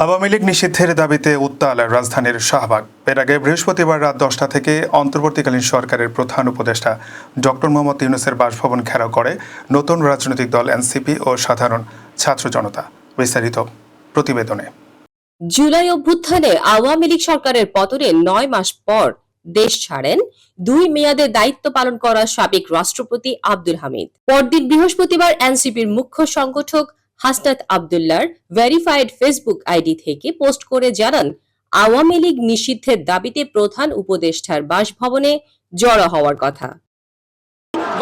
আওয়ামী লীগ নিষিদ্ধের দাবিতে উত্তাল রাজধানীর শাহবাগ। এর আগে বৃহস্পতিবার রাত 10টা থেকে অন্তর্বর্তীকালীন সরকারের প্রধান উপদেষ্টা ডক্টর মোহাম্মদ ইউনূসের বাসভবন ঘেরাও করে নতুন রাজনৈতিক দল এনসিপি ও সাধারণ ছাত্র জনতা। বিস্তারিত প্রতিবেদনে। জুলাই অভ্যুত্থানে আওয়ামী লীগ সরকারের পতনের 9 মাস পর দেশ ছাড়েন 2 মেয়াদে দায়িত্ব পালন করা সাবেক রাষ্ট্রপতি আব্দুল হামিদ। পরদিন বৃহস্পতিবার এনসিপির মুখ্য সংগঠক হাসনাত আব্দুল্লাহর ভেরিফাইড ফেসবুক আইডি থেকে পোস্ট করে জানান, আওয়ামী লীগ নিষিদ্ধের দাবিতে প্রধান উপদেষ্টার বাসভবনে জড়ো হওয়ার কথা।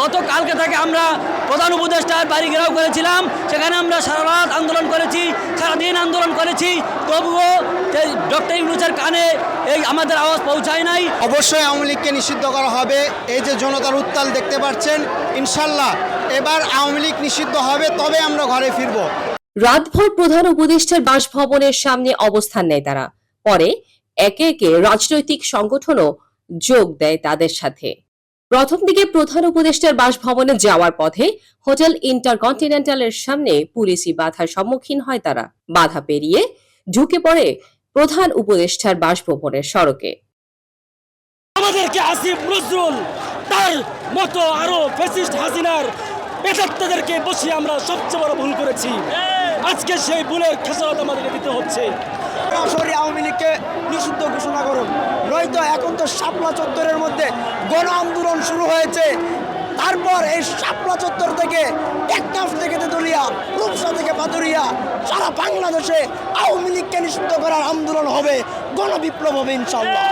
গতকালকে থেকে আমরা প্রধান উপদেষ্টার বাড়ি ঘেরাও করেছিলাম। সেখানে আমরা সারা রাত আন্দোলন করেছি, সারাদিন আন্দোলন করেছি, তবুও ডক্টর ইউনূসের কানে এই আমাদের আওয়াজ পৌঁছায় নাই। অবশ্যই আওয়ামী লীগকে নিষিদ্ধ করা হবে। এই যে জনতার উত্তাল দেখতে পাচ্ছেন, ইনশাল্লাহ এবার আওয়ামী লীগ নিষিদ্ধ হবে, তবে আমরা ঘরে ফিরব। রাতভর প্রধান উপদেষ্টার বাসভবনের সামনে অবস্থান নেয় তারা। পরে একে একে রাজনৈতিক সংগঠনও যোগ দেয় তাদের সাথে। প্রথম দিকে প্রধান উপদেষ্টার বাসভবনে যাওয়ার পথে হোটেল ইন্টারকন্টিনেন্টালের সামনে পুলিশি বাধার সম্মুখীন হয় তারা। বাধা পেরিয়ে ঢুকে পড়ে প্রধান উপদেষ্টার বাসভবনের সড়কে। আমাদেরকে আসিফ নজরুল তার মতো আরো ফ্যাসিস্ট হাসিনার পেটাত্তাদেরকে বসিয়ে আমরা সবচেয়ে বড় ভুল করেছি। আজকে সেই ভুলের খেসারত আমাদেরকে দিতে হচ্ছে। সরাসরি আওয়ামী লীগকে নিষিদ্ধ ঘোষণা করুন, নয়তো এখন তো শাপলা চত্বরের মধ্যে গণ আন্দোলন শুরু হয়েছে। তারপর এই শাপলা চত্বর থেকে টেকনাফ থেকে তেতুলিয়া, রূপসা থেকে পাতুরিয়া, সারা বাংলাদেশে আওয়ামী লীগকে নিষিদ্ধ করার আন্দোলন হবে, গণবিপ্লব হবে ইনশাআল্লাহ।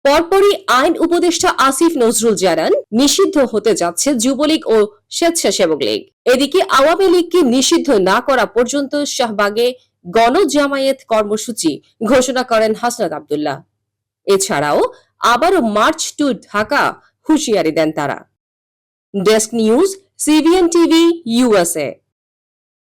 পরপরই আইন উপদেষ্টা আসিফ নজরুল জানান, নিষিদ্ধ হতে যাচ্ছে যুবলীগ ও স্বেচ্ছাসেবক লীগ। এদিকে আওয়ামী লীগকে নিষিদ্ধ না করা পর্যন্ত শাহবাগে গণজামায়াত কর্মসূচি ঘোষণা করেন হাসনাত আব্দুল্লাহ। এছাড়াও আবারও মার্চ টু ঢাকা হুঁশিয়ারি দেন তারা। Desk news, CBN TV, USA।